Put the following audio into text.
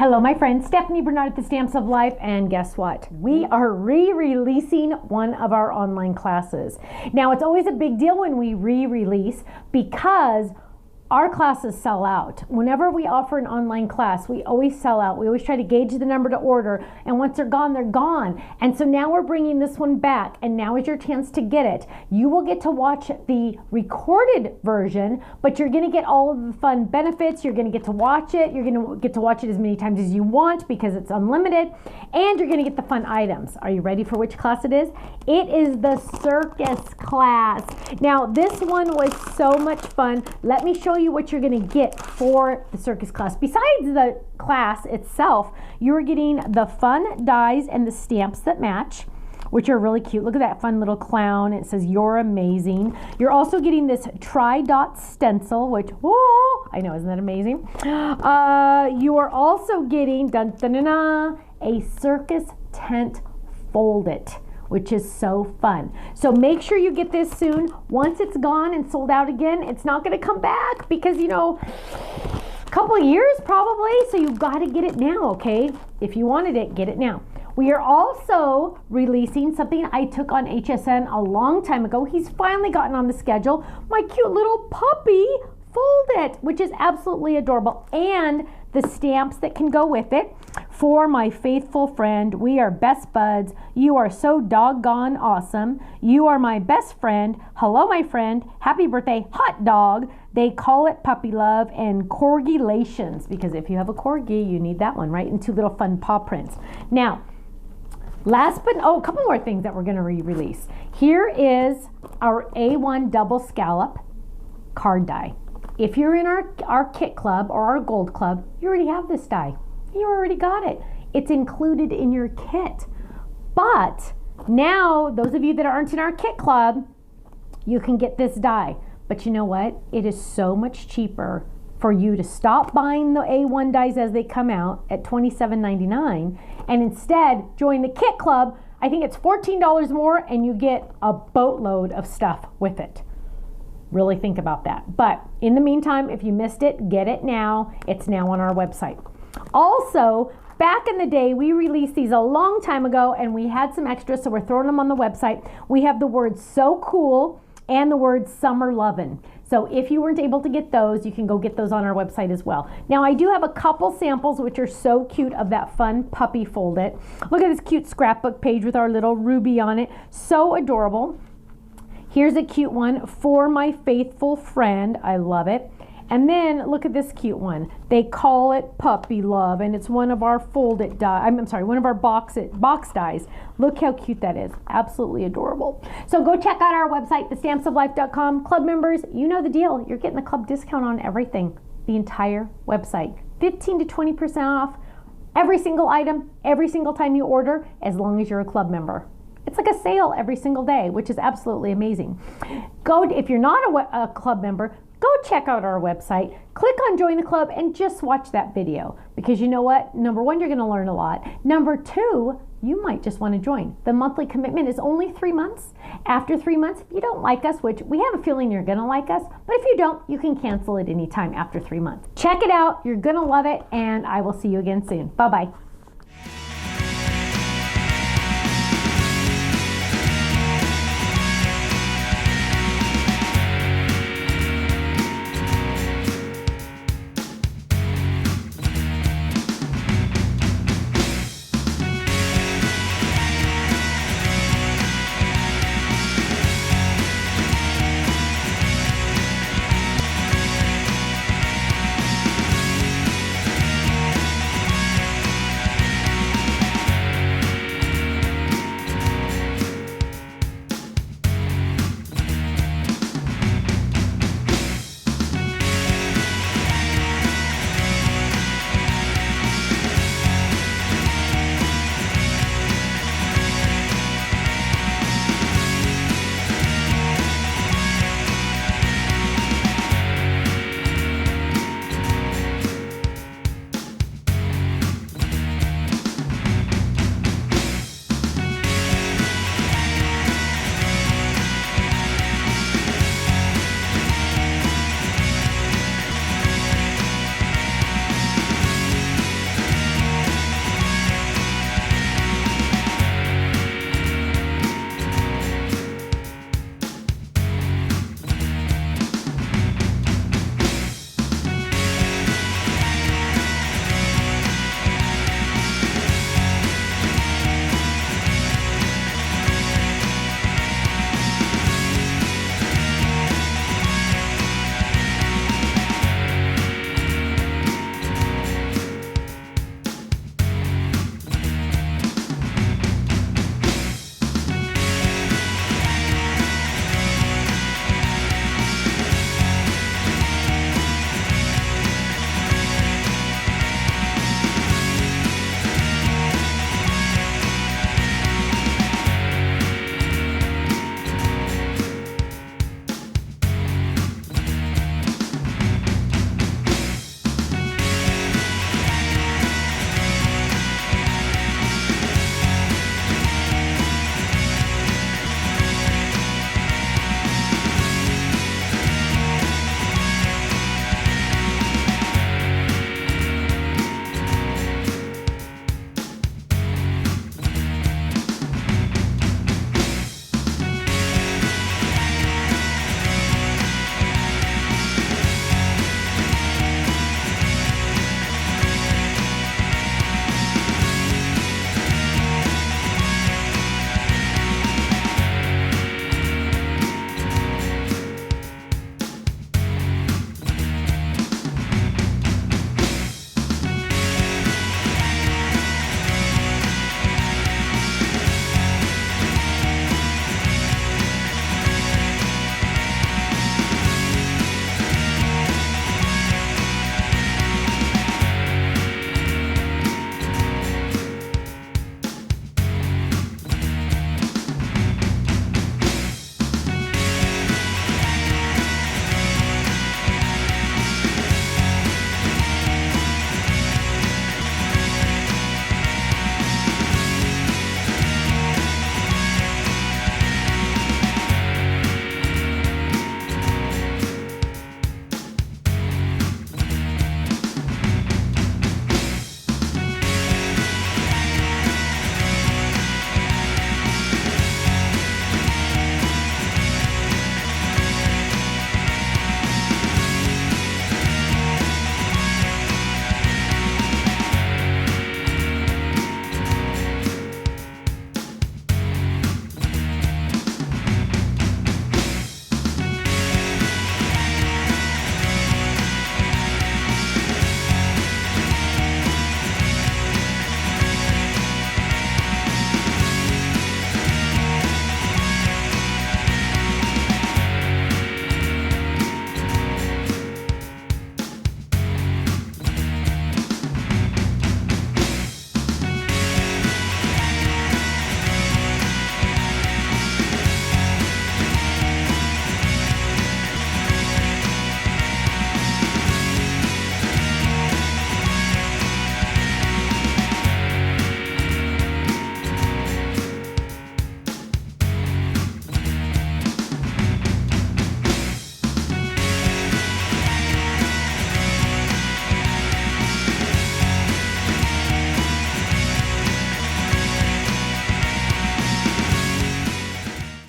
Hello, my friend Stephanie Bernard at the Stamps of Life, and guess what? We are re-releasing one of our online classes. Now, it's always a big deal when we re-release because our classes sell out. Whenever we offer an online class, we always sell out. We always try to gauge the number to order, and once they're gone, they're gone. And so now we're bringing this one back, and now is your chance to get it. You will get to watch the recorded version, but you're gonna get all of the fun benefits. You're gonna get to watch it. You're gonna get to watch it as many times as you want because it's unlimited, and you're gonna get the fun items. Are you ready for which class it is? It is the Circus class. Now, this one was so much fun. Let me show you what you're going to get for the Circus class. Besides the class itself, you're getting the fun dies and the stamps that match, which are really cute. Look at that fun little clown. It says, "You're amazing." You're also getting this tri-dot stencil, which, whoa, I know, isn't that amazing? You are also getting, dun, dun, dun, dun, a Circus tent fold it, which is so fun. So make sure you get this soon. Once it's gone and sold out again, it's not gonna come back because, you know, a couple of years probably, so you've gotta get it now, okay? If you wanted it, get it now. We are also releasing something I took on HSN a long time ago. He's finally gotten on the schedule. My cute little puppy Fold It, which is absolutely adorable, and the stamps that can go with it. For my faithful friend, we are best buds. You are so doggone awesome. You are my best friend. Hello, my friend. Happy birthday, hot dog. They call it puppy love and corgulations, because if you have a corgi, you need that one, right? And two little fun paw prints. Now, a couple more things that we're going to re-release. Here is our A1 double scallop card die. If you're in our kit club or our gold club, you already have this die. You already got it. It's included in your kit. But now, those of you that aren't in our kit club, you can get this die. But you know what? It is so much cheaper for you to stop buying the A1 dies as they come out at $27.99 and instead join the kit club. I think it's $14 more and you get a boatload of stuff with it. Really think about that. But in the meantime, if you missed it, get it now. It's now on our website. Also, back in the day, we released these a long time ago and we had some extras, so we're throwing them on the website. We have the word "so cool" and the word "summer lovin'." So if you weren't able to get those, you can go get those on our website as well. Now, I do have a couple samples which are so cute of that fun puppy Fold It. Look at this cute scrapbook page with our little Ruby on it. So adorable. Here's a cute one for my faithful friend. I love it. And then look at this cute one. They call it puppy love, and it's one of our Fold It die. I'm sorry, one of our box dies. Look how cute that is. Absolutely adorable. So go check out our website, thestampsoflife.com. Club members, you know the deal. You're getting the club discount on everything, the entire website. 15 to 20% off every single item, every single time you order, as long as you're a club member. It's like a sale every single day, which is absolutely amazing. If you're not a club member, go check out our website, click on join the club, and just watch that video. Because you know what? Number one, you're going to learn a lot. Number two, you might just want to join. The monthly commitment is only 3 months. After 3 months, if you don't like us, which we have a feeling you're going to like us, but if you don't, you can cancel it anytime after 3 months. Check it out. You're going to love it, and I will see you again soon. Bye-bye.